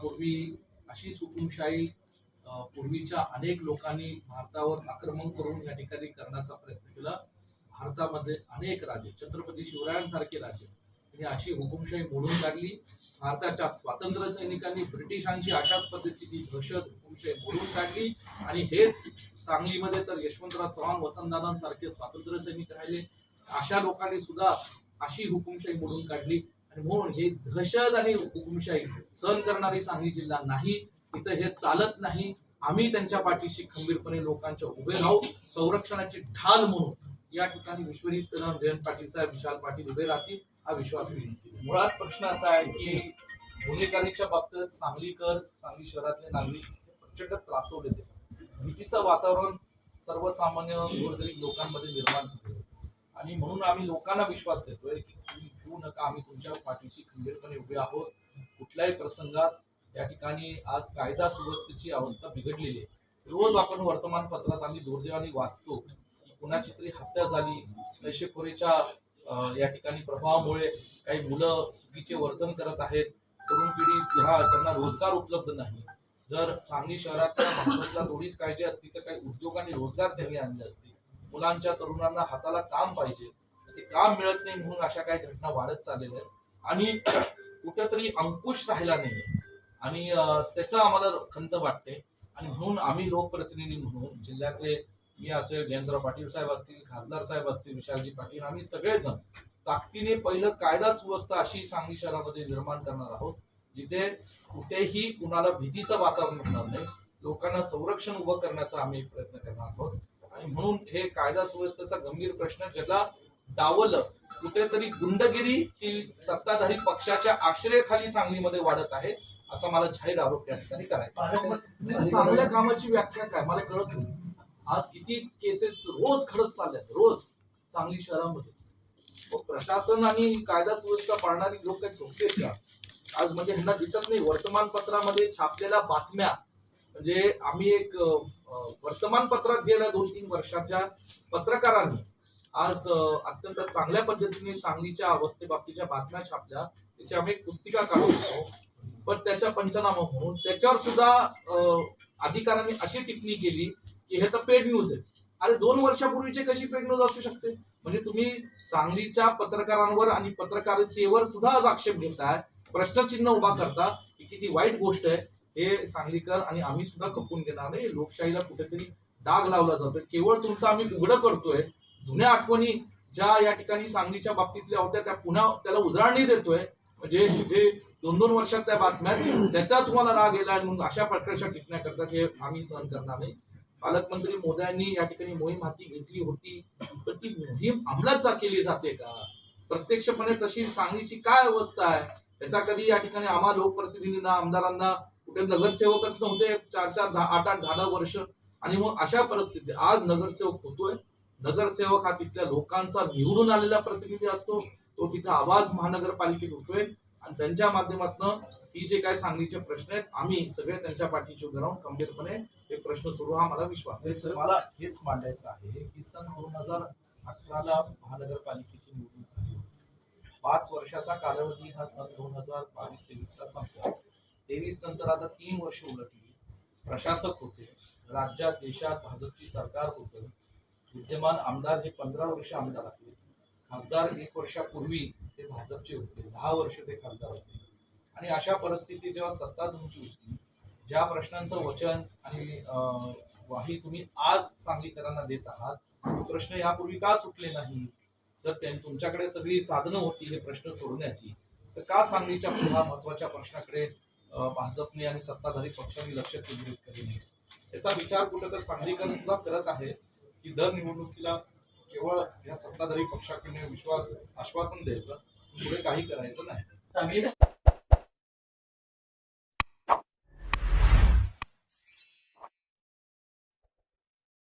यापूर्वी अशीच हुकुमशाही पूर्वीच्या अनेक लोकांनी भारतावर आक्रमण करून या ठिकाणी करण्याचा प्रयत्न केला। भारतामध्ये अनेक राजे, छत्रपती शिवरायांसारखे राजे यांनी अशी हुकुमशाही मोडून काढली। भारताच्या स्वातंत्र्य सैनिकांनी ब्रिटिशांची अशाच पद्धतीची दहशत हुकुमशाही मोडून काढली आणि हेच सांगलीमध्ये तर यशवंतराव चव्हाण, वसंतदादांसारखे स्वातंत्र्य सैनिक राहिले। अशा लोकांनी सुद्धा अशी हुकुमशाही मोडून काढली आणि म्हणून हे दहशत आणि हुकुमशाही सहन करणारी सांगली जिल्हा नाही, इथं हे चालत नाही। आम्ही त्यांच्या पाठीशी खंबीरपणे लोकांच्या उभे राहू, संरक्षणाची ढाल म्हणून या ठिकाणी विश्वजित कदम, जयंत पाटील साहेब, विशाल पाटील उभे राहतील हा विश्वास मी। मुळात प्रश्न असा आहे की गुन्हेगारीच्या बाबतीत सांगली शहरातले नागरिक प्रचंड त्रासवले जातात। भीतीचं वातावरण सर्वसामान्य गोरगरीब लोकांमध्ये निर्माण झाले आणि म्हणून आम्ही लोकांना विश्वास देतोय की तुम्ही भिवू नका, आम्ही तुमच्या पाठीशी खंबीरपणे उभे आहोत। कुठल्याही प्रसंगात या ठिकाणी आज कायदा सुव्यवस्थेची अवस्था बिघडलेली आहे। रोज आपण वर्तमानपत्रात आम्ही दुर्दैवाने वाचतो की कुणाची तरी हत्या झाली, नशेखोरीच्या या ठिकाणी प्रभावामुळे काही मुलं चुकीचे वर्तन करत आहेत, तरुण पिढी त्यांना रोजगार उपलब्ध नाही। जर सांगली शहरातल्या भाजपला थोडीच काळजी असती तर काही उद्योगांनी रोजगार त्यांनी आणले असते। मुलांच्या तरुणांना हाताला काम पाहिजे, ते काम मिळत नाही म्हणून अशा काही घटना वाढत चाललेल्या आहेत आणि कुठेतरी अंकुश राहिला नाही आणि त्याचा आम्हाला खंत वाटते। आणि म्हणून आम्ही लोकप्रतिनिधी म्हणून जिल्ह्यातले मी असेल, जयंतराव पाटील साहेब असतील, खासदार साहेब असतील, विशालजी पाटील, आम्ही सगळेजण ताकदीने पहिलं कायदा सुव्यवस्था अशी सांगली शहरामध्ये निर्माण करणार आहोत जिथे कुठेही कुणाला भीतीचं वातावरण होणार नाही, लोकांना संरक्षण उभं करण्याचा आम्ही प्रयत्न करणार आहोत। आणि म्हणून हे कायदा सुव्यवस्थेचा गंभीर प्रश्न ज्याला डावललं, कुठेतरी गुंडगिरी ही सत्ताधारी पक्षाच्या आश्रयाखाली सांगलीमध्ये वाढत आहे असा मला जाहीर आरोप त्या ठिकाणी करायचा आहे। चांगल्या कामाची व्याख्या काय मला कळत नाही। आज किती केसेस रोज घडत चालल्यात, रोज सांगली शहरामध्ये। प्रशासन आणि कायदा सुव्यवस्था पाळणारी लोक काही झोपलेत का? आज म्हणजे ह्यांना दिसत नाही वर्तमानपत्रामध्ये छापलेल्या बातम्या। म्हणजे आम्ही एक वर्तमानपत्रात गेल्या 2-3 वर्षाच्या पत्रकारांनी आज अत्यंत चांगल्या पद्धतीने सांगलीच्या अवस्थेबाबतीच्या बातम्या छापल्या, त्याची आम्ही एक पुस्तिका काढू शकतो। पण त्याच्या पंचनामा म्हणून त्याच्यावर सुद्धा अधिकाऱ्यांनी अशी टिप्पणी केली की हे तर पेड न्यूज आहे। अरे 2 वर्षापूर्वीचे कशी पेड न्यूज असू शकते? म्हणजे तुम्ही सांगलीच्या पत्रकारांवर आणि पत्रकारितेवर सुद्धा आज आक्षेप घेताय, प्रश्नचिन्ह उभा करता, ही किती वाईट गोष्ट आहे। हे सांगलीकर आणि आम्ही सुद्धा खपून घेणार नाही। लोकशाहीला कुठेतरी डाग लावला जातोय। केवळ तुमचं आम्ही उघडं करतोय, जुन्या आठवणी ज्या या ठिकाणी सांगलीच्या बाबतीतल्या होत्या त्या पुन्हा त्याला उजळणी देतोय। म्हणजे जे 2-2 वर्षातल्या बातम्या त्याचा तुम्हाला राग येला म्हणून अशा प्रकारच्या टिप्पण्या करतात, हे आम्ही सहन करणार नाही। पालकमंत्री मोदयांनी या ठिकाणी मोहीम हाती घेतली होती, पण ती मोहीम अंमलात केली जाते का? प्रत्यक्षपणे तशी सांगलीची काय अवस्था आहे याचा कधी या ठिकाणी आम्हा लोकप्रतिनिधींना, आमदारांना कुठे नगरसेवकच नव्हते 4-4, 8-8, 10-10 वर्ष आणि मग अशा परिस्थितीत आज नगरसेवक होतोय। नगरसेवक हा तिथल्या लोकांचा निवडून आलेला प्रतिनिधी असतो, तो तिथे आवाज महानगरपालिकेत होतोय आणि त्यांच्या माध्यमातून ही जे काय सांगलीचे प्रश्न आहेत आम्ही सगळे त्यांच्या पाठीशी उभे राहून खंबीरपणे हे प्रश्न सोडवू हा मला विश्वास आहे। मला हेच मांडायचं आहे की सन 2018ला महानगरपालिकेची निवडणूक झाली, 5 वर्षाचा कालावधी हा सन 2022-23ला संपला। 23 नंतर आता 3 वर्ष उलटली, प्रशासक होते, राज्यात देशात भाजपची सरकार होतं, विद्यमान आमदार हे 15 वर्ष आमदार आहेत, खासदार 1 वर्षापूर्वी ते भाजपचे होते, 10 वर्ष ते खासदार होते। आणि अशा परिस्थितीत जेव्हा सत्ता तुमची होती, ज्या प्रश्नांचं वचन आणि वाही तुम्ही आज सांगलीकरांना देत आहात, प्रश्न यापूर्वी का सुटले नाही? जर तुमच्याकडे सगळी साधनं होती हे प्रश्न सोडवण्याची, तर का सांगलीच्या पुन्हा महत्वाच्या प्रश्नाकडे भाजपने आणि सत्ताधारी पक्षांनी लक्ष केंद्रित केले नाही? याचा विचार कुठेतर सांगलीकर सुद्धा करत आहे की दर निवडणुकीला केवळ या सत्ताधारी पक्षाकडे आश्वासन द्यायचं, पुढे काही करायचं नाही।